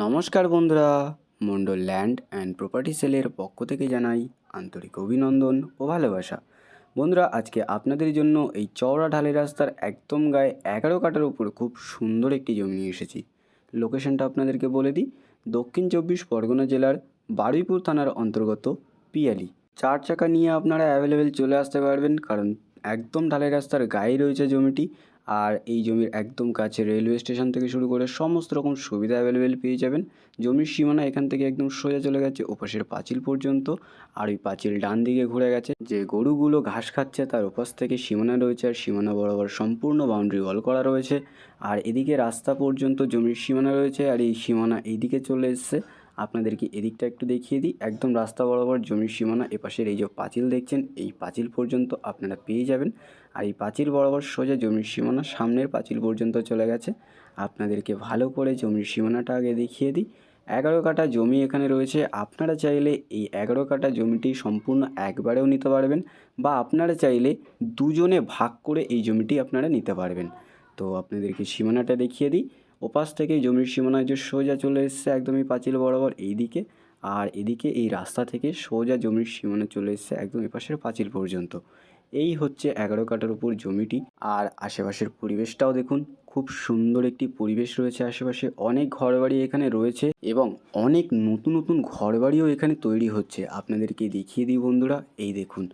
নমস্কার বন্ধুরা, Mondal land and property সেলের পক্ষ থেকে জানাই আন্তরিক অভিনন্দন ও ভালোবাসা। বন্ধুরা, আজকে আপনাদের জন্য এই চওড়া ঢালাই রাস্তার একদম গায়ে 11 কাঠার উপর খুব সুন্দর একটি জমি নিয়ে এসেছি। লোকেশনটা আপনাদেরকে বলে দিই, দক্ষিণ 24 পরগনা জেলার বারুইপুর থানার অন্তর্গত পিয়ালি। 4 চাকা নিয়ে আপনারা অ্যাভেলেবেল চলে আসতে পারবেন, কারণ একদম ঢালাই রাস্তার গায়ে রয়েছে জমিটি। আর এই জমির একদম কাছে রেলওয়ে স্টেশন থেকে শুরু করে সমস্ত রকম সুবিধা অ্যাভেলেবেল পেয়ে যাবেন। জমির সীমানা এখান থেকে একদম সোজা চলে গেছে ওপাশের পাঁচিল পর্যন্ত। আর ওই পাঁচিল ডান দিকে ঘুরে গেছে, যে গরুগুলো ঘাস খাচ্ছে তার ওপাশ থেকে সীমানা রয়েছে, আর সীমানা বরাবর সম্পূর্ণ বাউন্ডারি ওয়াল করা রয়েছে। আর এদিকে রাস্তা পর্যন্ত জমির সীমানা রয়েছে, আর এই সীমানা এইদিকে চলে এসছে। আপনাদেরকে এদিকটা একটু দেখিয়ে দিই, একদম রাস্তা বরাবর জমির সীমানা। এপাশের এই যে পাঁচিল দেখছেন, এই পাঁচিল পর্যন্ত আপনারা পেয়ে যাবেন। আর এই পাঁচিল বরাবর সোজা জমির সীমানা সামনের পাঁচিল পর্যন্ত চলে গেছে। আপনাদেরকে ভালো করে জমির সীমানাটা আগে দেখিয়ে দিই। 11 কাঠা জমি এখানে রয়েছে। আপনারা চাইলে এই 11 কাঠা জমিটি সম্পূর্ণ একবারেও নিতে পারবেন, বা আপনারা চাইলে দুজনে ভাগ করে এই জমিটি আপনারা নিতে পারবেন। তো আপনাদেরকে সীমানাটা দেখিয়ে দিই। ওপাশ থেকে জমির সীমানা যে সোজা চলে এসছে একদমই পাঁচিল বরাবর এই দিকে, আর এদিকে এই রাস্তা থেকে সোজা জমির সীমানা চলে এসছে একদম এপাশের পাঁচিল পর্যন্ত। এই হচ্ছে 11 কাঠার উপর জমিটি। আর আশেপাশের পরিবেশটাও দেখুন, খুব সুন্দর একটি পরিবেশ রয়েছে। আশেপাশে অনেক ঘরবাড়ি এখানে রয়েছে, এবং অনেক নতুন নতুন ঘরবাড়িও এখানে তৈরি হচ্ছে। আপনাদেরকে দেখিয়ে দিই বন্ধুরা, এই দেখুন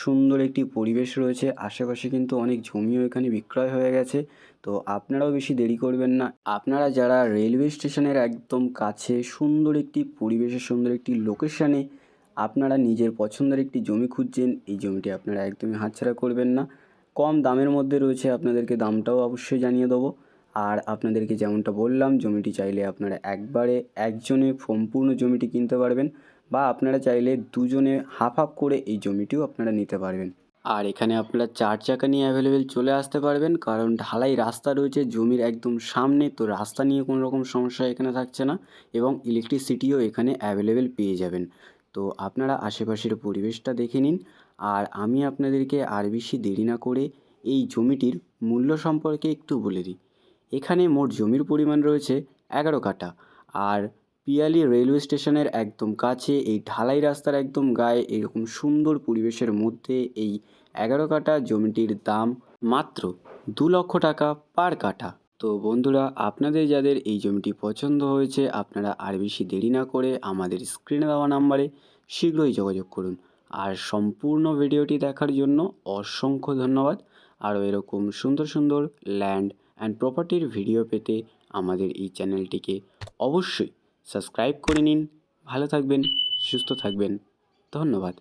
সুন্দর একটি পরিবেশ রয়েছে। আশেপাশে কিন্তু অনেক জমিও এখানে বিক্রয় হয়ে গেছে। তো আপনারাও বেশি দেরি করবেন না। আপনারা যারা রেলওয়ে স্টেশনের একদম কাছে সুন্দর একটি পরিবেশে, সুন্দর একটি লোকেশানে আপনারা নিজের পছন্দের একটি জমি খুঁজছেন, এই জমিটি আপনারা একদমই হাতছাড়া করবেন না। কম দামের মধ্যে রয়েছে, আপনাদেরকে দামটাও অবশ্যই জানিয়ে দেবো। আর আপনাদেরকে যেমনটা বললাম, জমিটি চাইলে আপনারা একবারে একজনে সম্পূর্ণ জমিটি কিনতে পারবেন, বা আপনারা চাইলে দুজনে হাফ হাফ করে এই জমিটিও আপনারা নিতে পারবেন। আর এখানে আপনারা 4 চাকা নিয়ে অ্যাভেলেবেল চলে আসতে পারবেন, কারণ ঢালাই রাস্তা রয়েছে জমির একদম সামনে। তো রাস্তা নিয়ে কোনো রকম সমস্যা এখানে থাকছে না, এবং ইলেকট্রিসিটিও এখানে অ্যাভেলেবেল পেয়ে যাবেন। তো আপনারা আশেপাশের পরিবেশটা দেখে নিন। আর আমি আপনাদেরকে আর বেশি দেরি না করে এই জমিটির মূল্য সম্পর্কে একটু বলে দিই। এখানে মোট জমির পরিমাণ রয়েছে 11 কাঠা। আর পিয়ালি রেলওয়ে স্টেশনের একদম কাছে এই ঢালাই রাস্তার একদম গায়ে এরকম সুন্দর পরিবেশের মধ্যে এই 11 কাঠা জমিটির দাম মাত্র 2 লক্ষ টাকা পার কাঠা। তো বন্ধুরা, আপনাদের যাদের এই জমিটি পছন্দ হয়েছে, আপনারা আর বেশি দেরি না করে আমাদের স্ক্রিনে দেওয়া নাম্বারে শীঘ্রই যোগাযোগ করুন। আর সম্পূর্ণ ভিডিওটি দেখার জন্য অসংখ্য ধন্যবাদ। আরও এরকম সুন্দর সুন্দর ল্যান্ড অ্যান্ড প্রপার্টির ভিডিও পেতে আমাদের এই চ্যানেলটিকে অবশ্যই সাবস্ক্রাইব করে নিন। ভালো থাকবেন, সুস্থ থাকবেন। ধন্যবাদ।